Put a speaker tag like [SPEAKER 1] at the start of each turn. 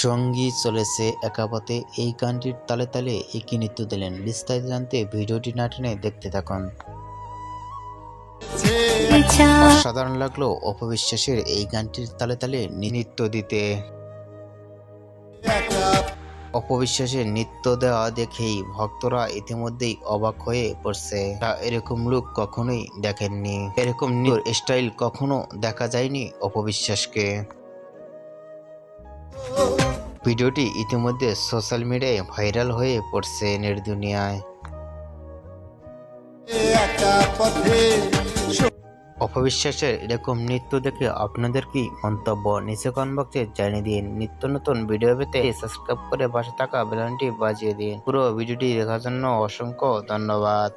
[SPEAKER 1] সঙ্গী চলেছে একা পথে এই গানটির তালে তালে একই নৃত্য দিলেন। বিস্তারিত জানতে ভিডিওটি না টেনে দেখতে থাকুন। অসাধারণ লাগলো অপবিশ্বাসের এই গানটির তালে তালে নৃত্য দিতে। অপবিশ্বাসের নৃত্য দেওয়া দেখেই ভক্তরা ইতিমধ্যেই অবাক হয়ে পড়ছে। এরকম লুক কখনোই দেখেননি, এরকম স্টাইল কখনো দেখা যায়নি অপবিশ্বাসকে। ভিডিওটি ইতিমধ্যে সোশ্যাল মিডিয়ায় ভাইরাল হয়ে পড়ছে নেট দুনিয়ায়। অপবিশ্বাসের এরকম নৃত্য দেখে আপনাদের কি মন্তব্য নিচে কমেন্ট বক্সে জানিয়ে দিন। নিত্য নতুন ভিডিও পেতে সাবস্ক্রাইব করে পাশে থাকা বেল আইকনটি বাজিয়ে দিন। পুরো ভিডিওটি দেখার জন্য অসংখ্য ধন্যবাদ।